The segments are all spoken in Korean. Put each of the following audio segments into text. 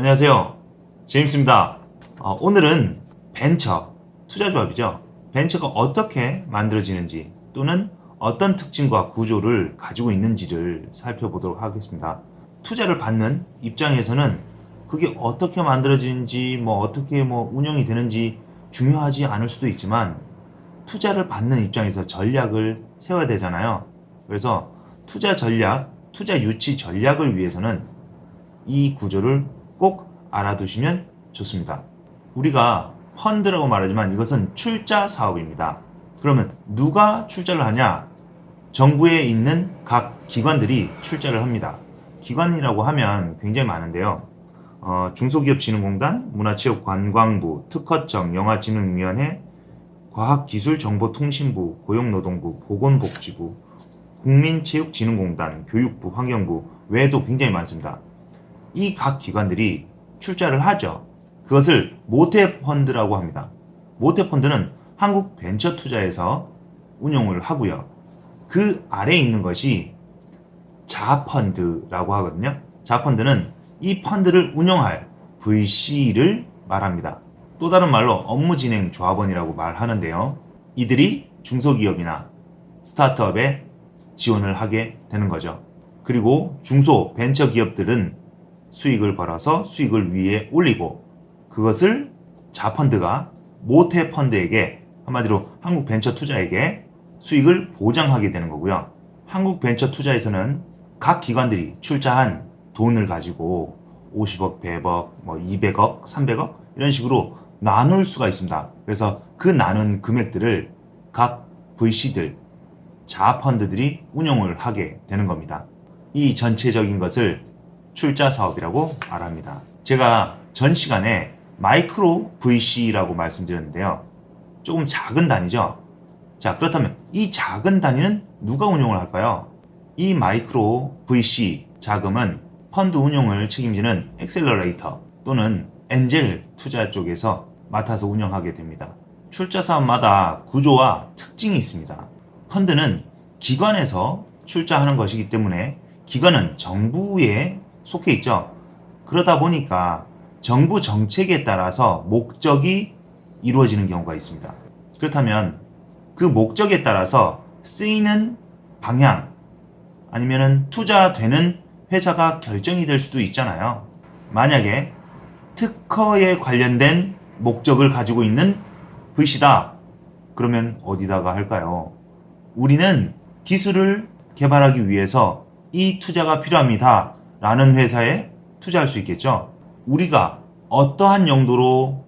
안녕하세요. 제임스입니다. 오늘은 벤처, 투자조합이죠. 벤처가 어떻게 만들어지는지 또는 어떤 특징과 구조를 가지고 있는지를 살펴보도록 하겠습니다. 투자를 받는 입장에서는 그게 어떻게 만들어지는지 어떻게 운영이 되는지 중요하지 않을 수도 있지만 투자를 받는 입장에서 전략을 세워야 되잖아요. 그래서 투자 전략, 투자 유치 전략을 위해서는 이 구조를 꼭 알아두시면 좋습니다. 우리가 펀드라고 말하지만 이것은 출자 사업입니다. 그러면 누가 출자를 하냐? 정부에 있는 각 기관들이 출자를 합니다. 기관이라고 하면 굉장히 많은데요. 중소기업진흥공단, 문화체육관광부, 특허청, 영화진흥위원회, 과학기술정보통신부, 고용노동부, 보건복지부, 국민체육진흥공단, 교육부, 환경부 외에도 굉장히 많습니다. 이 각 기관들이 출자를 하죠. 그것을 모태펀드라고 합니다. 모태펀드는 한국벤처투자에서 운용을 하고요. 그 아래에 있는 것이 자펀드라고 하거든요. 자펀드는 이 펀드를 운영할 VC를 말합니다. 또 다른 말로 업무진행조합원이라고 말하는데요. 이들이 중소기업이나 스타트업에 지원을 하게 되는 거죠. 그리고 중소 벤처기업들은 수익을 벌어서 수익을 위에 올리고 그것을 자펀드가 모태펀드에게, 한마디로 한국벤처투자에게 수익을 보장하게 되는 거고요. 한국벤처투자에서는 각 기관들이 출자한 돈을 가지고 50억, 100억, 200억, 300억 이런 식으로 나눌 수가 있습니다. 그래서 그 나눈 금액들을 각 VC들, 자펀드들이 운용을 하게 되는 겁니다. 이 전체적인 것을 출자 사업이라고 말합니다. 제가 전 시간에 마이크로 VC라고 말씀드렸는데요. 조금 작은 단위죠. 자, 그렇다면 이 작은 단위는 누가 운용을 할까요? 이 마이크로 VC 자금은 펀드 운용을 책임지는 엑셀러레이터 또는 엔젤 투자 쪽에서 맡아서 운영하게 됩니다. 출자 사업마다 구조와 특징이 있습니다. 펀드는 기관에서 출자하는 것이기 때문에 기관은 정부에 속해 있죠. 그러다 보니까 정부 정책에 따라서 목적이 이루어지는 경우가 있습니다. 그렇다면 그 목적에 따라서 쓰이는 방향 아니면은 투자되는 회사가 결정이 될 수도 있잖아요. 만약에 특허에 관련된 목적을 가지고 있는 VC다. 그러면 어디다가 할까요? 우리는 기술을 개발하기 위해서 이 투자가 필요합니다. 라는 회사에 투자할 수 있겠죠. 우리가 어떠한 용도로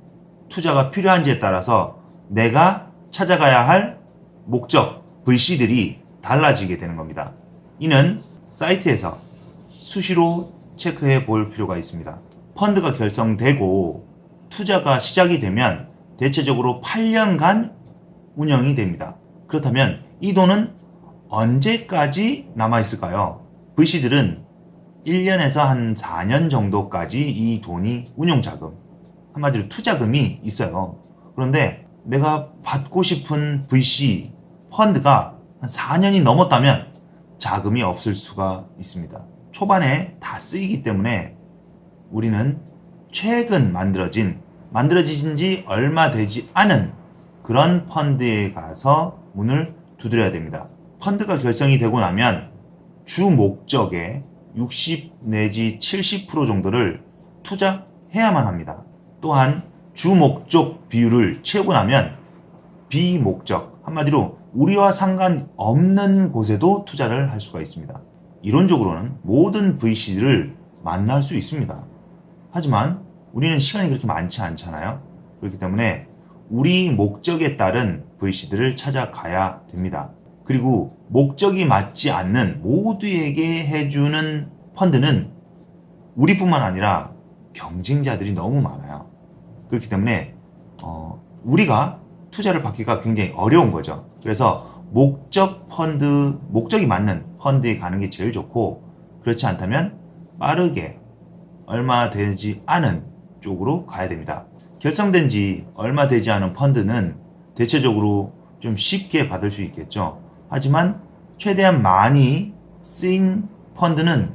투자가 필요한지에 따라서 내가 찾아가야 할 목적, VC들이 달라지게 되는 겁니다. 이는 사이트에서 수시로 체크해 볼 필요가 있습니다. 펀드가 결성되고 투자가 시작이 되면 대체적으로 8년간 운영이 됩니다. 그렇다면 이 돈은 언제까지 남아있을까요? VC들은 1년에서 한 4년 정도까지 이 돈이 운용자금, 한마디로 투자금이 있어요. 그런데 내가 받고 싶은 VC 펀드가 한 4년이 넘었다면 자금이 없을 수가 있습니다. 초반에 다 쓰이기 때문에 우리는 최근 만들어진 지 얼마 되지 않은 그런 펀드에 가서 문을 두드려야 됩니다. 펀드가 결성이 되고 나면 주 목적에 60 내지 70% 정도를 투자해야만 합니다. 또한 주 목적 비율을 채우고 나면 비목적, 한마디로 우리와 상관없는 곳에도 투자를 할 수가 있습니다. 이론적으로는 모든 VC들을 만날 수 있습니다. 하지만 우리는 시간이 그렇게 많지 않잖아요. 그렇기 때문에 우리 목적에 따른 VC들을 찾아가야 됩니다. 그리고 목적이 맞지 않는 모두에게 해주는 펀드는 우리뿐만 아니라 경쟁자들이 너무 많아요. 그렇기 때문에 우리가 투자를 받기가 굉장히 어려운 거죠. 그래서 목적이 맞는 펀드에 가는 게 제일 좋고, 그렇지 않다면 빠르게 얼마 되지 않은 쪽으로 가야 됩니다. 결성된 지 얼마 되지 않은 펀드는 대체적으로 좀 쉽게 받을 수 있겠죠. 하지만 최대한 많이 쓰인 펀드는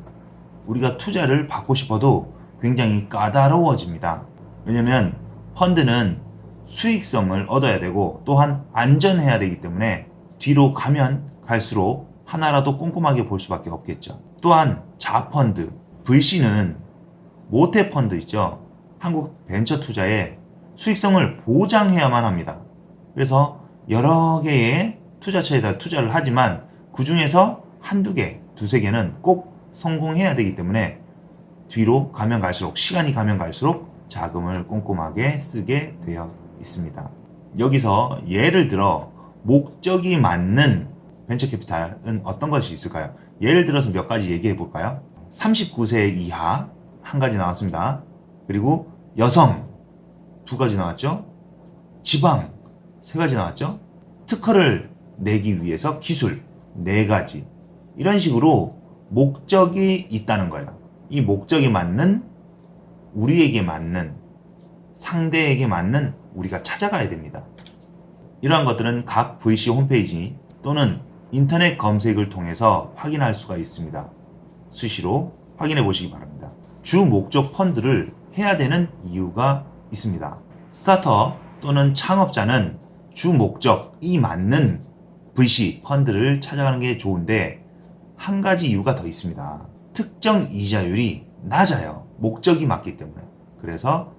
우리가 투자를 받고 싶어도 굉장히 까다로워집니다. 왜냐면 펀드는 수익성을 얻어야 되고 또한 안전해야 되기 때문에 뒤로 가면 갈수록 하나라도 꼼꼼하게 볼 수밖에 없겠죠. 또한 자펀드, VC는 모태펀드 있죠. 한국 벤처 투자에 수익성을 보장해야만 합니다. 그래서 여러 개의 투자처에다 투자를 하지만 그 중에서 한두 개, 두세 개는 꼭 성공해야 되기 때문에 뒤로 가면 갈수록, 시간이 가면 갈수록 자금을 꼼꼼하게 쓰게 되어 있습니다. 여기서 예를 들어 목적이 맞는 벤처 캐피탈은 어떤 것이 있을까요? 예를 들어서 몇 가지 얘기해 볼까요? 39세 이하 한 가지 나왔습니다. 그리고 여성 두 가지 나왔죠? 지방 세 가지 나왔죠? 특허를 내기 위해서 기술 네 가지. 이런 식으로 목적이 있다는 거예요. 이 목적이 맞는, 우리에게 맞는, 상대에게 맞는 우리가 찾아가야 됩니다. 이러한 것들은 각 VC 홈페이지 또는 인터넷 검색을 통해서 확인할 수가 있습니다. 수시로 확인해 보시기 바랍니다. 주 목적 펀드를 해야 되는 이유가 있습니다. 스타트업 또는 창업자는 주 목적이 맞는 VC 펀드를 찾아가는 게 좋은데 한 가지 이유가 더 있습니다. 특정 이자율이 낮아요. 목적이 맞기 때문에. 그래서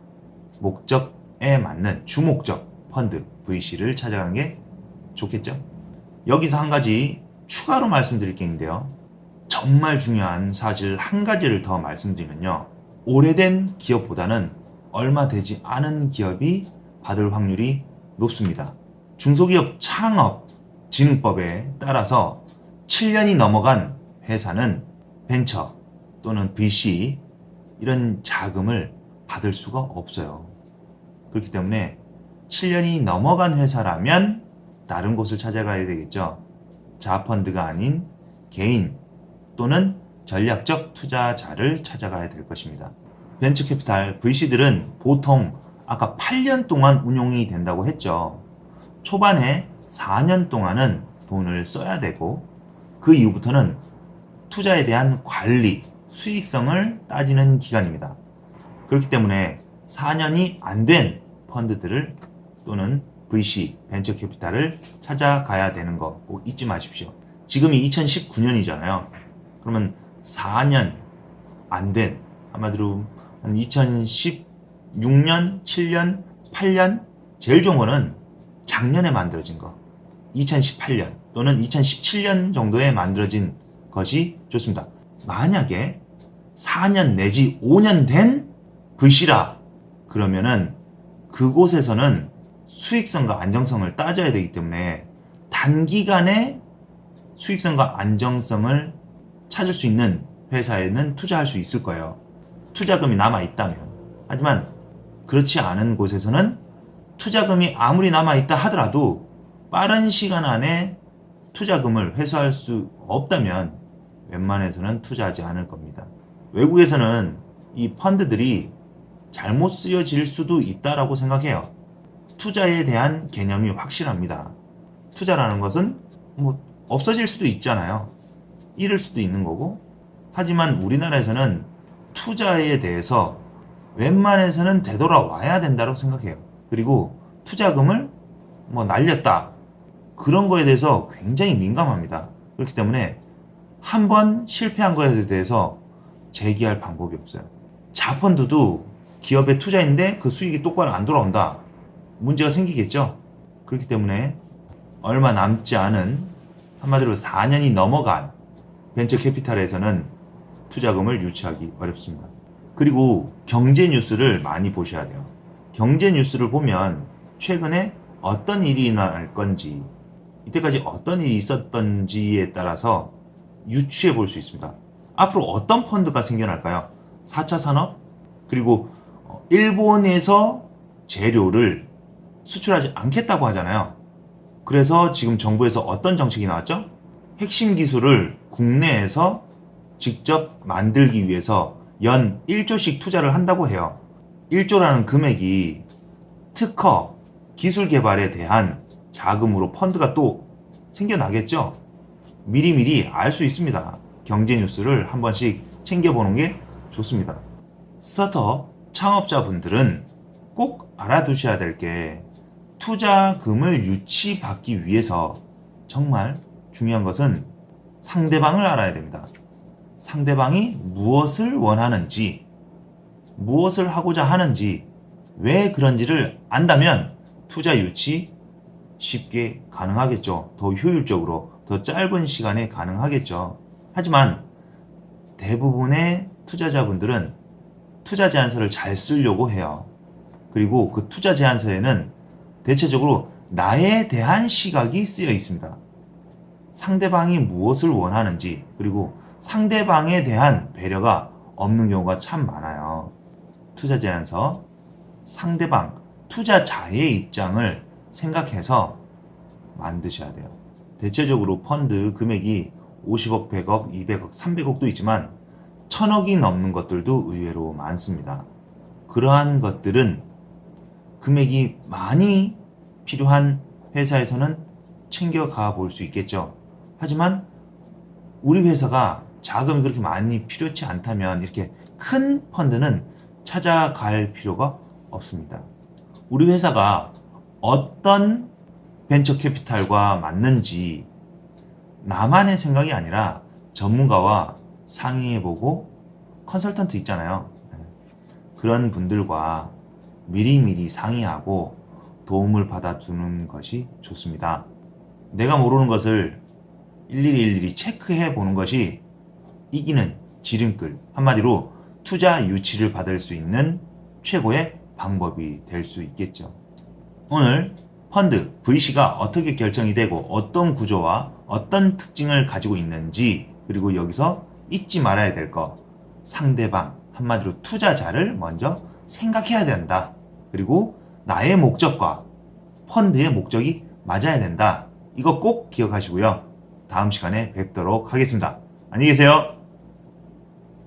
목적에 맞는 주목적 펀드 VC를 찾아가는 게 좋겠죠. 여기서 한 가지 추가로 말씀드릴 게 있는데요. 정말 중요한 사실 한 가지를 더 말씀드리면요. 오래된 기업보다는 얼마 되지 않은 기업이 받을 확률이 높습니다. 중소기업 창업 진흥법에 따라서 7년이 넘어간 회사는 벤처 또는 VC 이런 자금을 받을 수가 없어요. 그렇기 때문에 7년이 넘어간 회사라면 다른 곳을 찾아가야 되겠죠. 자펀드가 아닌 개인 또는 전략적 투자자를 찾아가야 될 것입니다. 벤처 캐피탈 VC들은 보통 아까 8년 동안 운용이 된다고 했죠. 초반에 4년 동안은 돈을 써야 되고 그 이후부터는 투자에 대한 관리, 수익성을 따지는 기간입니다. 그렇기 때문에 4년이 안 된 펀드들을 또는 VC, 벤처 캐피탈을 찾아가야 되는 거 꼭 잊지 마십시오. 지금이 2019년이잖아요. 그러면 4년 안 된, 아마도 한 2016년, 7년, 8년, 제일 좋은 거는 작년에 만들어진 거. 2018년 또는 2017년 정도에 만들어진 것이 좋습니다. 만약에 4년 내지 5년 된 VC라 그러면은 그곳에서는 수익성과 안정성을 따져야 되기 때문에 단기간에 수익성과 안정성을 찾을 수 있는 회사에는 투자할 수 있을 거예요. 투자금이 남아있다면. 하지만 그렇지 않은 곳에서는 투자금이 아무리 남아있다 하더라도 빠른 시간 안에 투자금을 회수할 수 없다면 웬만해서는 투자하지 않을 겁니다. 외국에서는 이 펀드들이 잘못 쓰여질 수도 있다라고 생각해요. 투자에 대한 개념이 확실합니다. 투자라는 것은 뭐 없어질 수도 있잖아요. 잃을 수도 있는 거고. 하지만 우리나라에서는 투자에 대해서 웬만해서는 되돌아와야 된다고 생각해요. 그리고 투자금을 뭐 날렸다. 그런 거에 대해서 굉장히 민감합니다. 그렇기 때문에 한번 실패한 거에 대해서 재기할 방법이 없어요. 자펀드도 기업에 투자했는데 그 수익이 똑바로 안 돌아온다. 문제가 생기겠죠. 그렇기 때문에 얼마 남지 않은, 한마디로 4년이 넘어간 벤처 캐피탈에서는 투자금을 유치하기 어렵습니다. 그리고 경제 뉴스를 많이 보셔야 돼요. 경제 뉴스를 보면 최근에 어떤 일이 일어날 건지, 이때까지 어떤 일이 있었던지에 따라서 유추해 볼 수 있습니다. 앞으로 어떤 펀드가 생겨날까요? 4차 산업? 그리고 일본에서 재료를 수출하지 않겠다고 하잖아요. 그래서 지금 정부에서 어떤 정책이 나왔죠? 핵심 기술을 국내에서 직접 만들기 위해서 연 1조씩 투자를 한다고 해요. 1조라는 금액이 특허, 기술 개발에 대한 자금으로 펀드가 또 생겨나겠죠. 미리미리 알 수 있습니다. 경제 뉴스를 한 번씩 챙겨보는 게 좋습니다. 스타트업 창업자분들은 꼭 알아두셔야 될 게 투자금을 유치받기 위해서 정말 중요한 것은 상대방을 알아야 됩니다. 상대방이 무엇을 원하는지, 무엇을 하고자 하는지, 왜 그런지를 안다면 투자 유치 쉽게 가능하겠죠. 더 효율적으로, 더 짧은 시간에 가능하겠죠. 하지만 대부분의 투자자분들은 투자 제안서를 잘 쓰려고 해요. 그리고 그 투자 제안서에는 대체적으로 나에 대한 시각이 쓰여 있습니다. 상대방이 무엇을 원하는지, 그리고 상대방에 대한 배려가 없는 경우가 참 많아요. 투자 제안서, 상대방, 투자자의 입장을 생각해서 만드셔야 돼요. 대체적으로 펀드 금액이 50억, 100억, 200억, 300억도 있지만 1000억이 넘는 것들도 의외로 많습니다. 그러한 것들은 금액이 많이 필요한 회사에서는 챙겨가 볼 수 있겠죠. 하지만 우리 회사가 자금이 그렇게 많이 필요치 않다면 이렇게 큰 펀드는 찾아갈 필요가 없습니다. 우리 회사가 어떤 벤처 캐피탈과 맞는지 나만의 생각이 아니라 전문가와 상의해보고, 컨설턴트 있잖아요. 그런 분들과 미리미리 상의하고 도움을 받아두는 것이 좋습니다. 내가 모르는 것을 일일이 체크해 보는 것이 이기는 지름길, 한마디로 투자 유치를 받을 수 있는 최고의 방법이 될 수 있겠죠. 오늘 펀드 VC가 어떻게 결정이 되고 어떤 구조와 어떤 특징을 가지고 있는지, 그리고 여기서 잊지 말아야 될 거, 상대방, 한마디로 투자자를 먼저 생각해야 된다. 그리고 나의 목적과 펀드의 목적이 맞아야 된다. 이거 꼭 기억하시고요. 다음 시간에 뵙도록 하겠습니다. 안녕히 계세요.